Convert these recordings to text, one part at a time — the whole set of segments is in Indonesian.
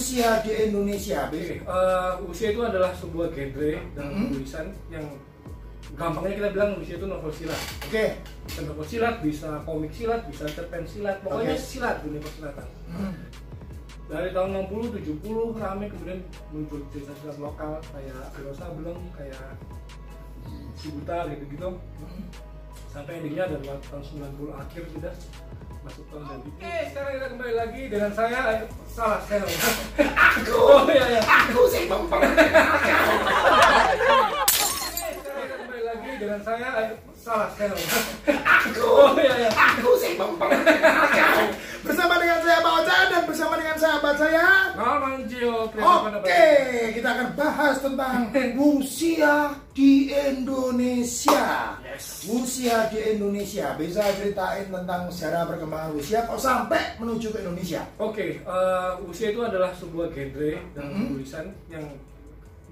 Usia di Indonesia. Usia itu adalah sebuah genre dalam tulisan yang gampangnya kita bilang usia itu novel silat. Bisa novel silat, bisa komik silat, bisa cerpen silat, pokoknya silat, dunia persilatan. Dari tahun 60, 70 rame, kemudian muncul cerita silat lokal kayak Wiro Sableng, kayak Cibuta gitu-gitu. Sampai endingnya ada tahun 90 akhir sudah masuk tahun 2000. Sekarang kita kembali lagi dengan saya, salah saya. Aku sih memperkenalkan. Sekarang kita kembali lagi dengan saya, salah saya. Aku sih memperkenalkan. Bersama dengan saya Pak Ocha dan bersama dengan sahabat saya Mangio. kita akan bahas tentang usia di Indonesia. Usia di Indonesia, bisa ceritain tentang sejarah perkembangan usia kok sampai menuju ke Indonesia? Usia itu adalah sebuah genre dalam tulisan yang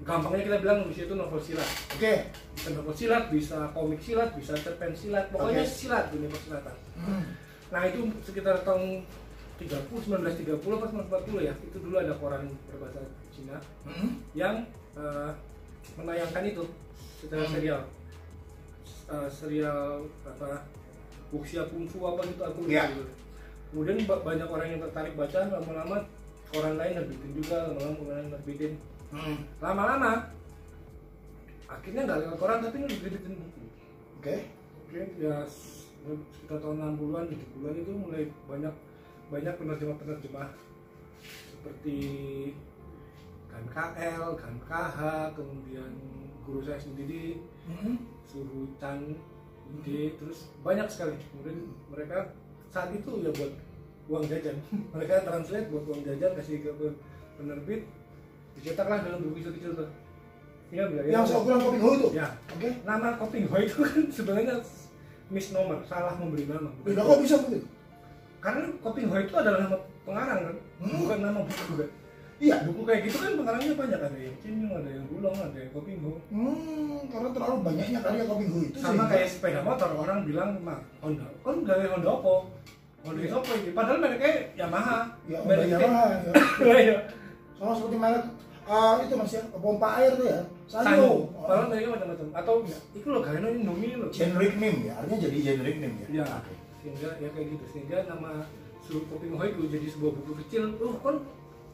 gampangnya kita bilang usia itu novel silat. Bisa novel silat, bisa komik silat, bisa cerpen silat, pokoknya silat, dunia persilatan. Nah itu sekitar tahun 1930 atau 1940 ya, itu dulu ada koran berbahasa Cina yang menayangkan itu secara serial apa Wuxia Kungfu apa gitu aku lupa gitu. Kemudian banyak orang yang tertarik baca, lama-lama koran lain nerbitin juga, lama-lama nerbitin. Lama-lama akhirnya nggak lewat koran tapi nerbitin buku. Ya sekitar tahun 60-an, 70-an itu mulai banyak penerjemah seperti Gan KL, Gan KH, kemudian guru saya sendiri Suhu Chan Ide, terus banyak sekali. Kemudian mereka saat itu ya buat uang jajan, mereka translate buat uang jajan, kasih ke penerbit, dicetaklah dalam buku kecil-kecil tuh. Yang seukuran Koping Ho itu? Ya. Nama Koping Ho itu kan sebenarnya misnomer, salah memberi nama. Kok bisa begitu? Karena Koping Ho itu adalah nama pengarang kan, bukan nama buku kan. Iya, buku kayak gitu kan pengarangnya banyak, ada yang Cinyong, ada yang Bulong, ada yang Koping Ho. Karena terlalu banyaknya karya Koping Ho itu. Sama kayak sepeda motor, orang bilang mah Honda, kan gaya Honda apa? Honda apa ini? Padahal mereknya Yamaha. Ya, Yamaha. Iya. Sama seperti merek itu Mas ya, pompa air tuh ya. Sanyo. Padahal mereka macam-macam. Atau itu loh gayanya Indomie loh. Generic name ya, artinya jadi generic name ya. Iya. Sehingga ya kayak gitu, sehingga nama Koping Ho itu jadi sebuah buku kecil. Kan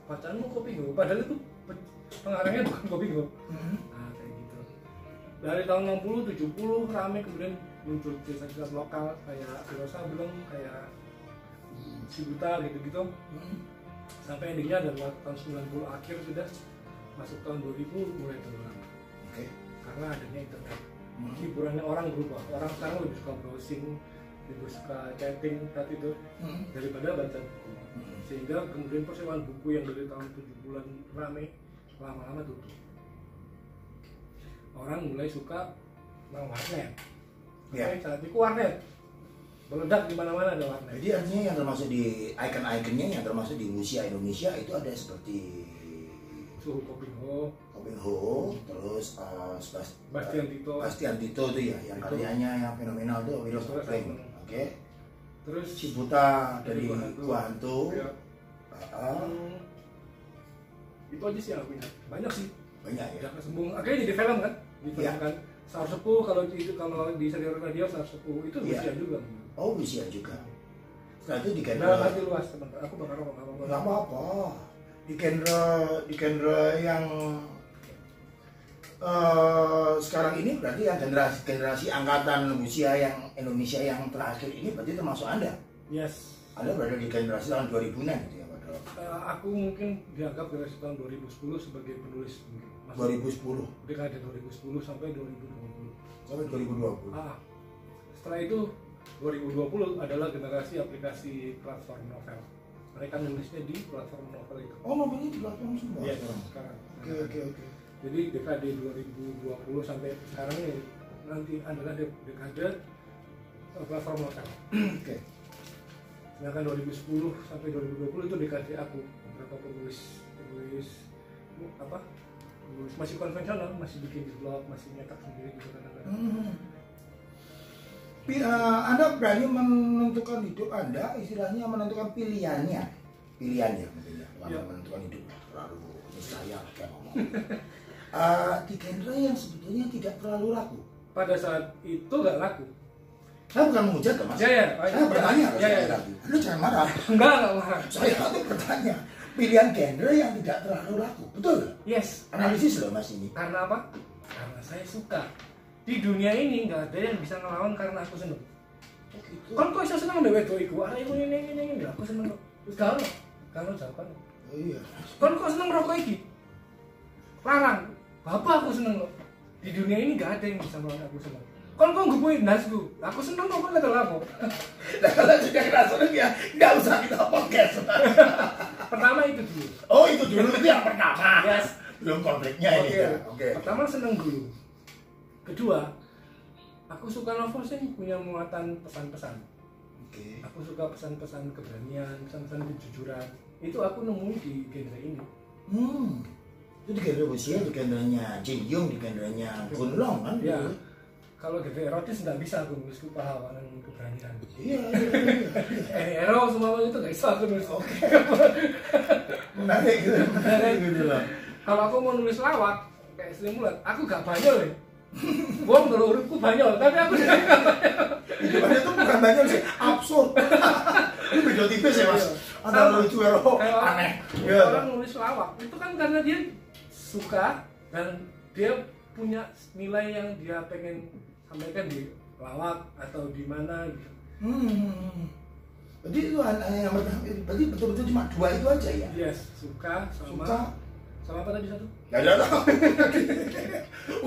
bacaanmu Koping Ho, padahal itu pengarangnya bukan Koping Ho. Nah kayak gitu. Dari tahun 60, 70 rame, kemudian muncul cerita lokal kayak Wiro Sableng, kayak Cibuta gitu-gitu. Sampai endingnya ada tahun 90 akhir sudah masuk tahun 2000 mulai tenggelam. Karena adanya internet, hiburannya orang berubah. Orang sekarang lebih suka browsing, lebih suka chatting saat itu daripada baca buku. Sehingga kemudian persewaan buku yang dari tahun 70-an rame, lama-lama tutup. Orang mulai suka warnet. Saat itu warnet meledak di mana-mana, ada warnet. Jadi artinya yang termasuk di icon-iconnya yang termasuk di usia Indonesia itu ada seperti Suhu Koping Ho, terus Bastian Tito itu ya, yang karyanya yang fenomenal itu Wiro Sableng. Terus Cibuta dari Gua Hantu. Itu aja sih yang aku ingat. Banyak sih. Banyak ya. Jaka Sembung. Akhirnya jadi film kan? Difilmkan. Sar Sepuh, kalau di serial radio Sar Sepuh itu usia juga. Oh, usia juga. Setelah itu di genre. Dalam arti luas, teman-teman. Aku bakal ngomong. Enggak apa-apa. Di genre yang sekarang ini berarti yang generasi angkatan usia yang Indonesia yang terakhir ini berarti termasuk Anda? Yes. Anda berada di generasi tahun 2000-an gitu ya padahal? Aku mungkin dianggap generasi tahun 2010 sebagai penulis mungkin. 2010? Dekade 2010 sampai 2020. Sampai 2020? Setelah itu 2020 adalah generasi aplikasi platform novel. Mereka nulisnya di platform novel itu. Oh, novelnya di platform semua? Iya, sekarang. Oke. Jadi dekade 2020 sampai sekarang ini nanti adalah dekade platform novel. Sedangkan 2010 sampai 2020 itu dekade aku. Beberapa penulis masih konvensional, masih bikin di blog, masih nyetak sendiri gitu kadang-kadang. Anda berani menentukan hidup Anda, istilahnya menentukan pilihannya. pilihannya mungkin ya, menentukan hidup terlalu niscaya kayak ngomong. Di genre yang sebetulnya tidak terlalu laku. Pada saat itu nggak laku. Saya bukan menghujat Mas. Ya. Saya bertanya Ya. Lu jangan marah. Enggak marah. Saya itu bertanya. Pilihan genre yang tidak terlalu laku, betul? Yes. Analisis loh Mas ini. Karena apa? Karena saya suka. Di dunia ini nggak ada yang bisa ngelawan karena aku seneng. Oh, gitu. Kan kok bisa seneng dewe do iku? Arek iku ini aku seneng kok. Wis kalau jawaban. Oh iya. Kan kok seneng rokok iki? Larang. Bapak aku seneng kok. Di dunia ini nggak ada yang bisa ngelawan aku seneng. Kan kok gue nasku, aku seneng kok kan lapo. Nah kalau sudah kerasa ya nggak usah kita podcast. Pertama itu dulu. Oh itu dulu itu yang pertama. Yes. Belum konfliknya ini ya. Oke. Pertama seneng dulu. Kedua, aku suka novel sih punya muatan pesan-pesan. Oke. Aku suka pesan-pesan keberanian, pesan-pesan kejujuran. Itu aku nemuin di genre ini. Itu di genre usia, di genrenya Jin Young, di genrenya Gunlong kan? Ya. Kalau genre erotis nggak bisa aku nulis kepahlawanan keberanian. Iya. Ero semua itu nggak bisa aku nulis. Oke. Menarik gitu lah. Kalau aku mau nulis lawak kayak Sri Mulat, aku gak banyol ya. Wong dulu uripku banyol, tapi aku Hidupannya itu bukan banyol sih, absurd. Ini beda tipis ya Mas. Antara lucu ero aneh. Orang nulis lawak itu kan karena dia suka dan dia punya nilai yang dia pengen sampaikan di lawak atau di mana gitu. Berarti itu yang pertama, berarti betul-betul cuma dua itu aja ya? Yes, suka sama apa tadi satu? Gak ada tau.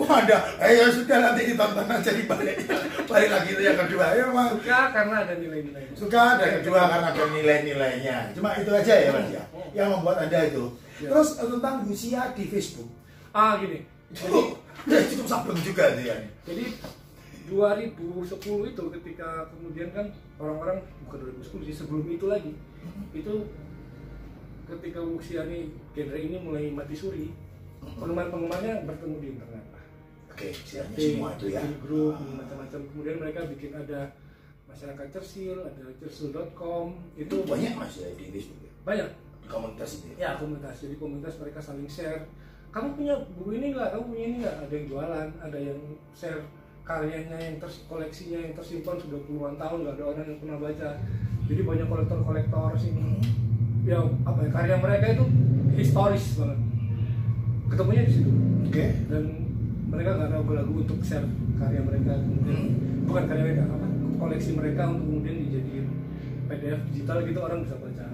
Wah ada, ya sudah nanti ditonton aja di balik lagi itu yang kedua ya Mas. Suka karena ada nilai-nilai. Suka dan kedua karena ada nilai-nilainya. Cuma itu aja ya Mas ya, yang membuat Anda itu. Terus tentang usia di Facebook. Gini. Jadi cukup sableng juga itu ya. Jadi 2010 itu ketika kemudian kan orang-orang bukan 2010 sih sebelum itu lagi itu ketika usia nih genre ini mulai mati suri penggemar-penggemarnya bertemu di internet. Oke, semua itu ya. Grup macam-macam kemudian mereka bikin ada masyarakat Cersil, ada cersil.com itu banyak Mas ya di Facebook ya? Banyak di komunitas itu ya? Komunitas, jadi komunitas mereka saling share. Kamu punya buku ini nggak? Kamu punya ini nggak? Ada yang jualan, ada yang share karyanya yang koleksinya yang tersimpan sudah puluhan tahun nggak ada orang yang pernah baca. Jadi banyak kolektor sini. Ya apa ya, karya mereka itu historis banget. Ketemunya di situ. Oke. Dan mereka nggak ragu-ragu untuk share karya mereka kemudian bukan karya mereka apa koleksi mereka untuk kemudian dijadiin PDF digital gitu orang bisa baca.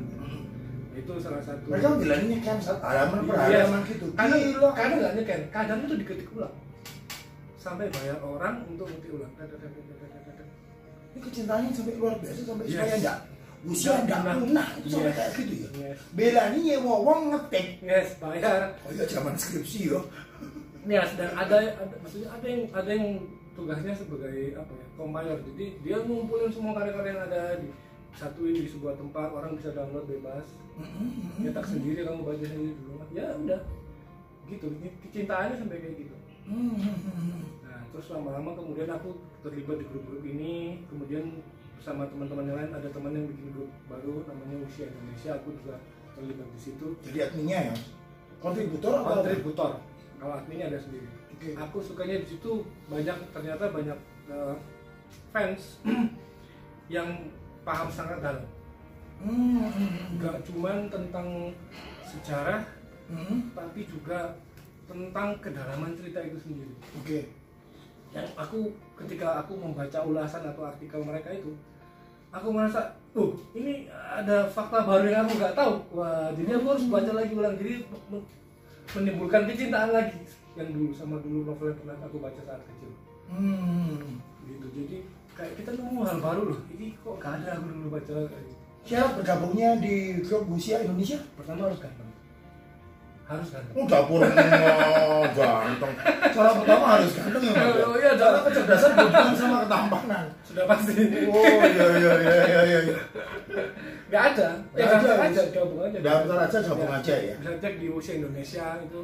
Itu salah satu. Mereka bilangnya kan halaman per halaman gitu. Kadang nggak nyekan, kadang itu diketik ulang sampai bayar orang untuk ngetik ulang. Ini kecintaannya sampai luar biasa sampai supaya enggak usia enggak punah itu sampai kayak gitu ya. Belani nyewa wong ngetik. Yes, bayar. Oh iya zaman skripsi yo. Yes, dan ada maksudnya ada yang tugasnya sebagai apa ya, compiler. Jadi dia ngumpulin semua karya-karya yang ada di satuin di sebuah tempat, orang bisa download bebas. Nyetak sendiri, kamu baca sendiri di rumah. Ya udah. Gitu. Kecintaannya sampai kayak gitu. Nah, terus lama-lama kemudian aku terlibat di grup-grup ini, kemudian bersama teman-teman yang lain ada teman yang bikin grup baru namanya Usia Indonesia, aku juga terlibat di situ. Jadi adminnya ya? Kontributor atau? Kontributor. Kalau adminnya ada sendiri. Okay. Aku sukanya di situ ternyata banyak fans yang paham sangat dalam. Gak cuman tentang sejarah, tapi juga tentang kedalaman cerita itu sendiri. Oke. Yang ketika aku membaca ulasan atau artikel mereka itu, aku merasa, ini ada fakta baru yang aku nggak tahu. Wah, jadi aku harus baca lagi ulang. Jadi menimbulkan kecintaan lagi yang sama dulu novel yang pernah aku baca saat kecil. Gitu. Jadi kayak kita nemu hal baru loh. Ini kok gak ada aku dulu baca kayak gitu. Syarat bergabungnya di grup Usia Indonesia? Pertama harus ganteng. Dapur ganteng. Cara pertama harus ganteng ya Mas. Oh iya, cara kecerdasan berhubungan sama ketampanan. Sudah pasti. Oh iya. Gak ada. Gabung aja. Daftar aja gabung aja ya. Bisa cek di Usia Indonesia itu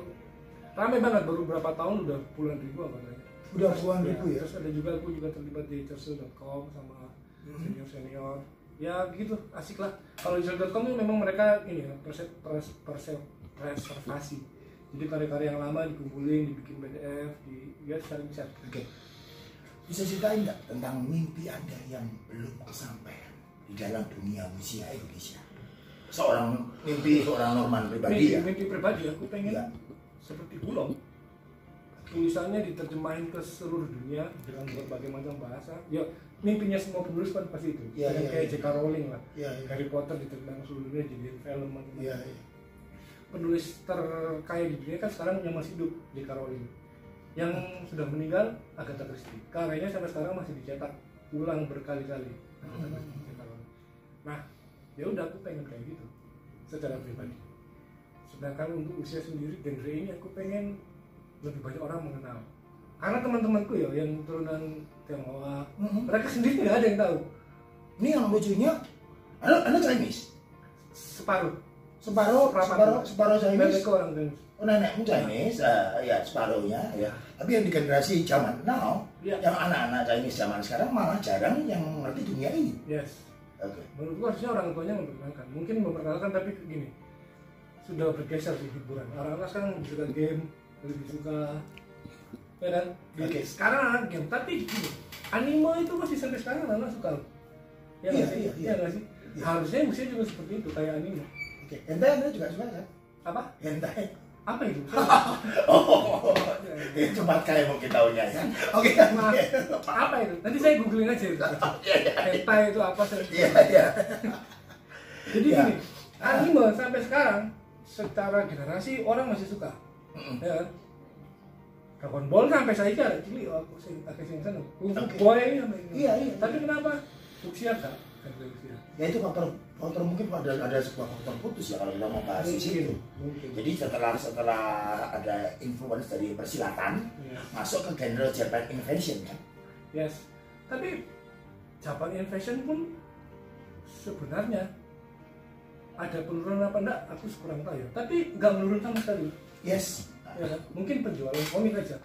ramai banget, baru berapa tahun udah puluhan ribu katanya. Udah puluhan ribu ya. Terus ada juga aku juga terlibat di cersil.com sama senior. ya gitu, asik lah. Kalau Hijrah.com itu memang mereka ini ya, preservasi. Jadi karya-karya yang lama dikumpulin, dibikin PDF, dia sharing-share. Oke. Bisa ceritain nggak tentang mimpi Anda yang belum kesampaian di dalam dunia musia Indonesia? Mimpi seorang Norman pribadi ya? Mimpi pribadi, aku pengen ya. Seperti Kulon. Tulisannya diterjemahin ke seluruh dunia dengan berbagai macam bahasa. Ya, mimpinya semua penulis kan pasti itu. Ya, kayak J.K. Rowling lah. Ya, ya. Harry Potter diterjemahin ke seluruh dunia jadi film macam-macam. Ya, ya. Penulis terkaya di dunia kan sekarang yang masih hidup, J.K. Rowling. Yang sudah meninggal Agatha Christie. Karyanya sampai sekarang masih dicetak ulang berkali-kali. Nah, ya udah aku pengen kayak gitu secara pribadi. Sedangkan untuk usia sendiri genre ini aku pengen lebih banyak orang mengenal. Karena teman-temanku ya yang turunan Tionghoa, mereka sendiri nggak ada yang tahu. Ini yang lucunya, Anda Chinese? Separuh Chinese. Nenekku orang Chinese. Oh, nenekmu Chinese, ya separuhnya ya. Tapi yang di generasi zaman now, ya. Yang anak-anak Chinese zaman sekarang malah jarang yang mengerti dunia ini. Yes. Oke. Menurutku harusnya orang tuanya memperkenalkan. Mungkin memperkenalkan tapi gini, sudah bergeser di hiburan. Orang-orang sekarang lebih suka game, lebih suka, ya kan? Oke. Sekarang anak game, tapi gini, anime itu masih sampai sekarang anak suka. Ya nggak sih? Iya nggak sih? Iya. Harusnya musia juga seperti itu kayak anime. Oke. Hentai Anda juga suka kan? Apa? Hentai. Apa itu? Oh, cuma kayak mau kita tahunya kan? Oke. Apa itu? Nanti saya googling aja itu. Hentai itu apa sih? Iya. Jadi gini, anime sampai sekarang secara generasi orang masih suka. Ya kan? Dragon Ball sampai saya kira, jadi aku sih yang seneng. Boy ini sampai. Iya. Tapi kenapa? Fuchsia kan? Ya itu faktor mungkin ada sebuah faktor putus ya kalau kita mau bahas di situ. Jadi setelah ada influence dari persilatan masuk ke genre Japan Invasion kan. Yes. Tapi Japan Invasion pun sebenarnya ada penurunan apa enggak? Aku kurang tahu ya. Tapi nggak menurun sama sekali. Yes. Ya, mungkin penjualan komik aja.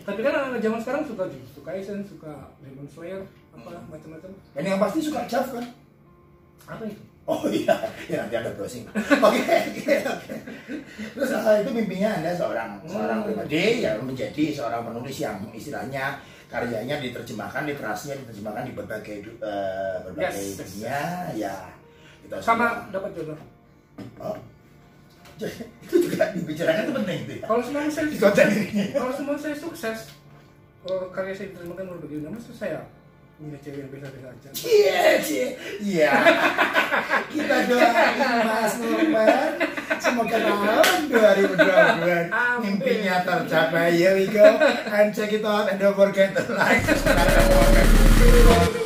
Tapi kan anak zaman sekarang suka Kaisen, suka Demon Slayer, apa macam-macam. Dan yang pasti suka Jav kan? Apa itu? Oh iya, ya nanti ada browsing. Oke. Terus itu mimpinya Anda seorang pribadi yang menjadi seorang penulis yang istilahnya karyanya diterjemahkan, literasinya diterjemahkan di berbagai dunia ya. Kita sama dapat jodoh. Oh. Itu juga dibicarakan itu penting itu ya. Kalau semua saya sukses, kalau karya saya diterjemahkan berbagai dunia, masa saya punya cewek yang biasa-biasa aja. Iya. Kita doain Mas Norman semoga tahun 2022 mimpinya tercapai. Here we go and check it out and don't forget to like, subscribe, and comment.